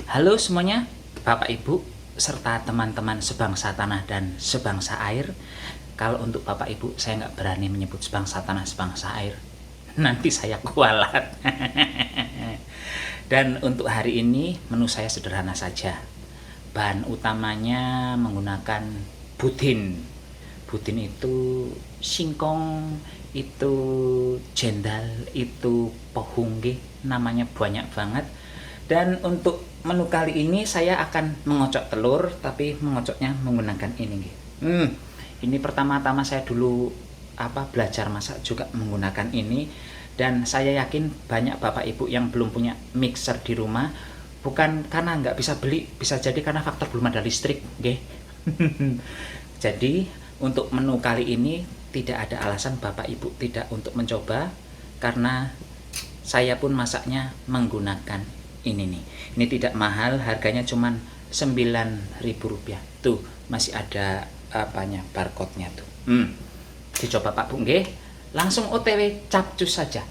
Halo semuanya, Bapak Ibu, serta teman-teman sebangsa tanah dan sebangsa air. Kalau untuk Bapak Ibu, saya nggak berani menyebut sebangsa tanah, sebangsa air. Nanti saya kualat. Dan untuk hari ini, menu saya sederhana saja. Bahan utamanya menggunakan budin. Budin itu singkong, itu jendal, itu pohung, namanya banyak banget. Dan untuk menu kali ini saya akan mengocok telur, tapi mengocoknya menggunakan ini. Ini pertama-tama saya dulu belajar masak juga menggunakan ini, dan saya yakin banyak bapak ibu yang belum punya mixer di rumah, bukan karena nggak bisa beli, bisa jadi karena faktor belum ada listrik, nggih. Jadi untuk menu kali ini tidak ada alasan bapak ibu tidak untuk mencoba, karena saya pun masaknya menggunakan ini nih. Ini tidak mahal, harganya cuman Rp9.000. Tuh, masih ada barcode-nya tuh. Dicoba Pak Bu nggih. Langsung OTW capcus saja.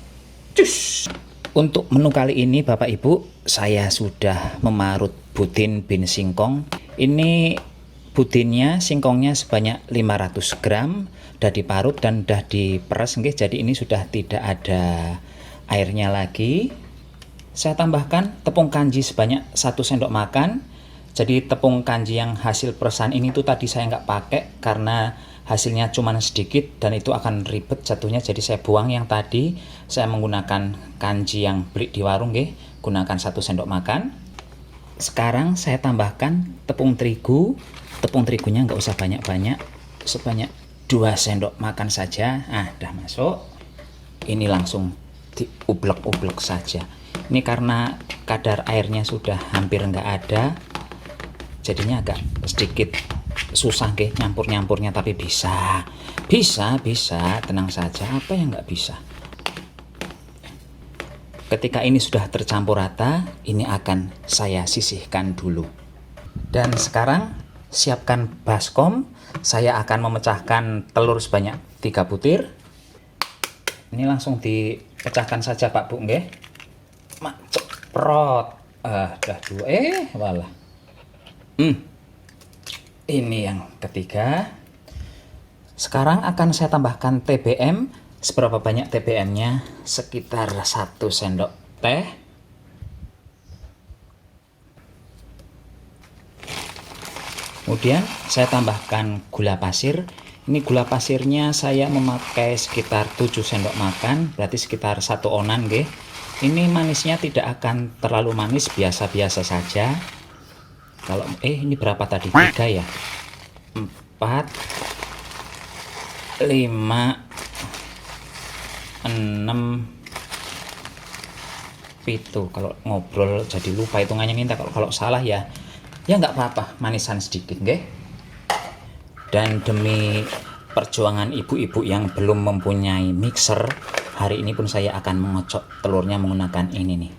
Cus. Untuk menu kali ini Bapak Ibu, saya sudah memarut budin bin singkong. Ini budinnya, singkongnya sebanyak 500 gram, udah diparut dan udah diperes nggih. Jadi ini sudah tidak ada airnya lagi. Saya tambahkan tepung kanji sebanyak 1 sendok makan. Jadi tepung kanji yang hasil peresan ini tuh tadi saya nggak pakai karena hasilnya cuma sedikit dan itu akan ribet jatuhnya. Jadi saya buang yang tadi. Saya menggunakan kanji yang beli di warung, gunakan 1 sendok makan. Sekarang saya tambahkan tepung terigu. Tepung terigunya nggak usah banyak-banyak, sebanyak 2 sendok makan saja. Udah masuk. Ini langsung diublek-ublek saja. Ini karena kadar airnya sudah hampir nggak ada, jadinya agak sedikit susah nyampur-nyampurnya, tapi bisa, tenang saja, apa yang nggak bisa. Ketika ini sudah tercampur rata, ini akan saya sisihkan dulu. Dan sekarang siapkan baskom, saya akan memecahkan telur sebanyak 3 butir. Ini langsung dipecahkan saja Pak Bu nggih. Ceprot. Dah 2. Walah. Ini yang ketiga. Sekarang akan saya tambahkan TBM. Seberapa banyak TBM-nya? Sekitar 1 sendok teh. Kemudian saya tambahkan gula pasir. Ini gula pasirnya saya memakai sekitar 7 sendok makan, berarti sekitar 1 onan nggih. Ini manisnya tidak akan terlalu manis, biasa-biasa saja. Kalau ini berapa tadi? 3 ya? 4 5 6 7. Kalau ngobrol jadi lupa hitungannya nih. Kalau salah ya nggak apa-apa, manisan sedikit nggih. Dan demi perjuangan ibu-ibu yang belum mempunyai mixer, hari ini pun saya akan mengocok telurnya menggunakan ini nih.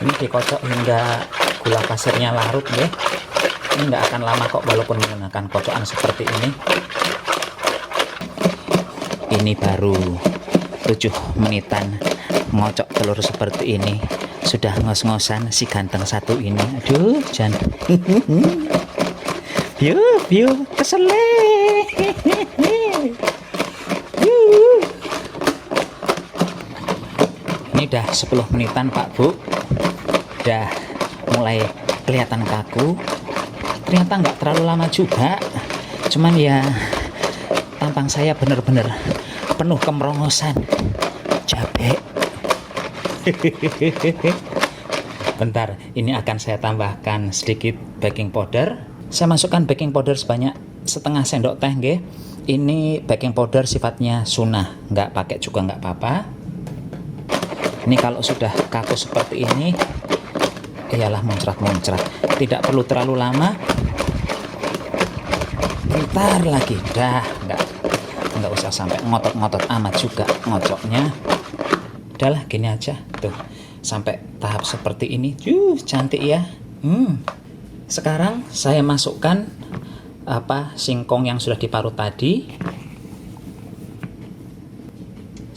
Ini dikocok hingga gula pasirnya larut ya. Ini nggak akan lama kok walaupun menggunakan kocokan seperti ini. Ini baru 7 menitan ngocok telur seperti ini. Sudah ngos-ngosan si ganteng satu ini. Aduh, jangan. Yuk, kesele. Ini udah 10 menitan Pak Bu. Udah mulai kelihatan kaku. Ternyata nggak terlalu lama juga. Cuman ya tampang saya bener-bener penuh kemerongosan. Cabe. Bentar, ini akan saya tambahkan sedikit baking powder. Saya masukkan baking powder sebanyak setengah sendok teh nggih. Ini baking powder sifatnya sunnah, nggak pakai juga nggak apa-apa. Ini kalau sudah kaku seperti ini, iyalah muncrat-muncrat. Tidak perlu terlalu lama. Bentar lagi, dah nggak usah sampai ngotot-ngotot amat juga ngocoknya. Udahlah gini aja tuh, sampai tahap seperti ini. Cantik ya. Sekarang saya masukkan singkong yang sudah diparut tadi.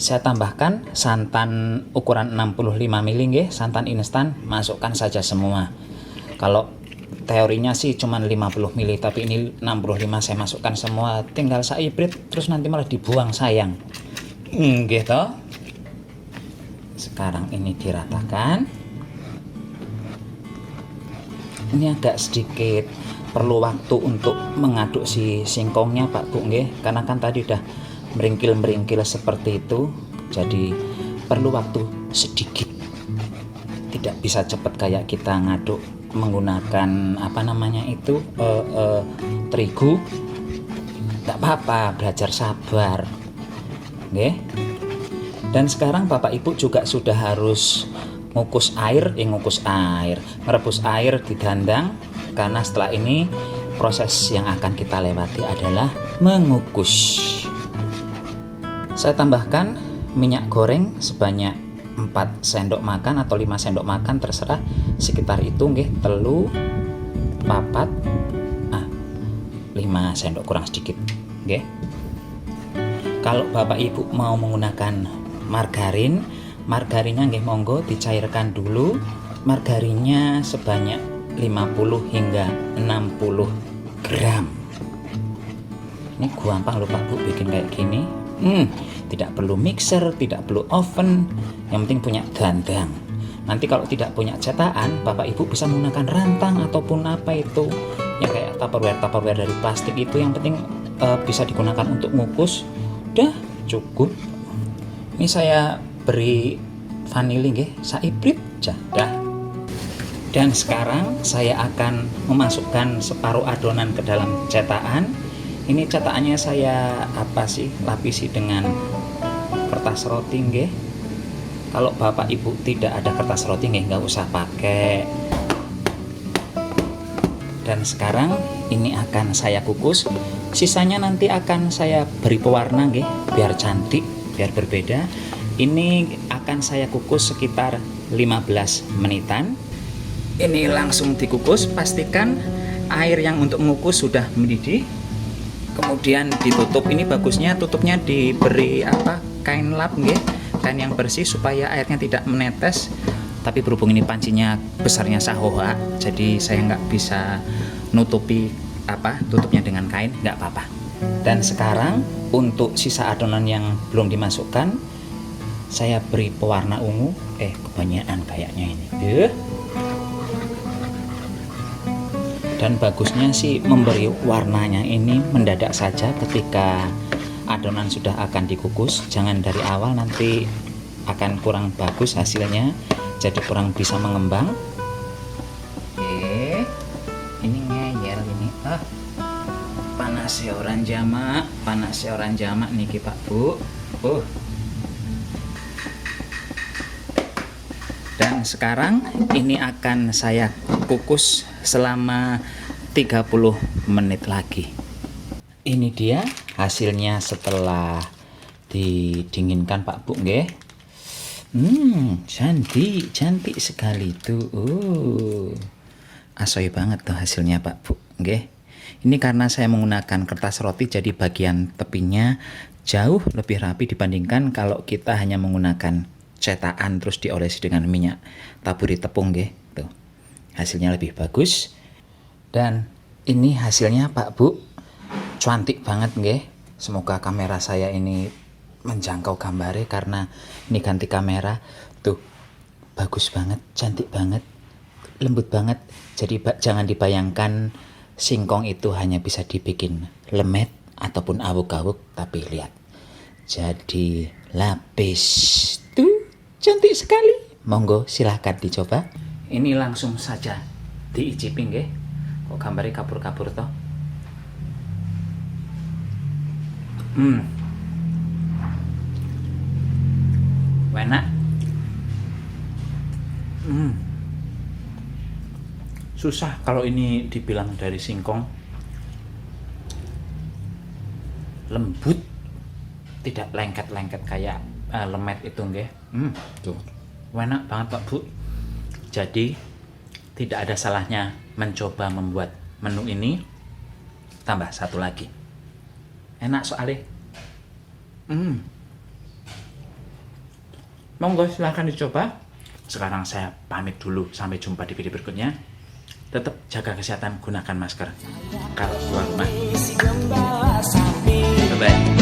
Saya tambahkan santan ukuran 65 ml nggih, santan instan, masukkan saja semua. Kalau teorinya sih cuma 50 ml, tapi ini 65 saya masukkan semua. Tinggal saya hibrid terus nanti malah dibuang, sayang. Gitu. Sekarang ini diratakan. Ini agak sedikit perlu waktu untuk mengaduk si singkongnya Pak Bu nggih, karena kan tadi udah meringkil-meringkil seperti itu, jadi perlu waktu sedikit. Tidak bisa cepat kayak kita ngaduk menggunakan apa namanya itu terigu. Tidak apa-apa, belajar sabar, nggih. Dan sekarang Bapak Ibu juga sudah harus ngukus air, merebus air di dandang, karena setelah ini proses yang akan kita lewati adalah mengukus. Saya tambahkan minyak goreng sebanyak 4 sendok makan atau 5 sendok makan, terserah, sekitar itu nggih, telu papat 5 sendok kurang sedikit nggih. Kalau Bapak Ibu mau menggunakan margarinnya nggih monggo dicairkan dulu. Margarinnya sebanyak 50 hingga 60 gram. Ini gampang loh Pak Bu bikin kayak gini. Tidak perlu mixer, tidak perlu oven, yang penting punya dandang. Nanti kalau tidak punya cetakan, Bapak Ibu bisa menggunakan rantang ataupun apa itu yang kayak tupperware dari plastik itu, yang penting bisa digunakan untuk ngukus. Udah cukup. Ini saya beri vanili nggih, saya hibrid aja dah. Dan sekarang saya akan memasukkan separuh adonan ke dalam cetakan. Ini cetakannya saya lapisi dengan kertas roti nggih. Kalau Bapak Ibu tidak ada kertas roti nggih, nggak usah pakai. Dan sekarang ini akan saya kukus. Sisanya nanti akan saya beri pewarna nggih, biar cantik, biar berbeda. Ini akan saya kukus sekitar 15 menitan. Ini langsung dikukus, pastikan air yang untuk mengukus sudah mendidih. Kemudian ditutup. Ini bagusnya tutupnya diberi kain lap nggih, kain yang bersih supaya airnya tidak menetes. Tapi berhubung ini pancinya besarnya sahoha, jadi saya nggak bisa nutupi tutupnya dengan kain, nggak apa-apa. Dan sekarang untuk sisa adonan yang belum dimasukkan, saya beri pewarna ungu. Kebanyakan kayaknya ini. Dan bagusnya sih memberi warnanya ini mendadak saja ketika adonan sudah akan dikukus. Jangan dari awal, nanti akan kurang bagus hasilnya, jadi kurang bisa mengembang. Ini ngeyel ini. Panasnya orang jamak niki Pak Bu. Dan sekarang ini akan saya kukus selama 30 menit lagi. Ini dia hasilnya setelah didinginkan Pak Bu nggih. Cantik sekali tuh. Asoy banget tuh hasilnya Pak Bu nggih. Ini karena saya menggunakan kertas roti, jadi bagian tepinya jauh lebih rapi dibandingkan kalau kita hanya menggunakan cetakan terus diolesi dengan minyak taburi tepung nggih. Tuh. Hasilnya lebih bagus. Dan ini hasilnya Pak Bu. Cantik banget nggih. Semoga kamera saya ini menjangkau gambarnya, karena ini ganti kamera. Tuh. Bagus banget, cantik banget, lembut banget. Jadi jangan dibayangkan singkong itu hanya bisa dibikin lemet ataupun awuk-awuk, tapi lihat. Jadi lapis. Tuh. Cantik sekali. Monggo silahkan dicoba. Ini langsung saja diicipin nggih. Kok gambarnya kabur-kabur toh. Enak. Susah kalau ini dibilang dari singkong. Lembut, tidak lengket-lengket kayak lemet itu nggih. Tuh. Enak banget Pak Bu. Jadi tidak ada salahnya mencoba membuat menu ini. Tambah satu lagi. Enak soalnya. Monggo silahkan dicoba. Sekarang saya pamit dulu, sampai jumpa di video berikutnya. Tetap jaga kesehatan, gunakan masker kalau keluar rumah. Bye-bye.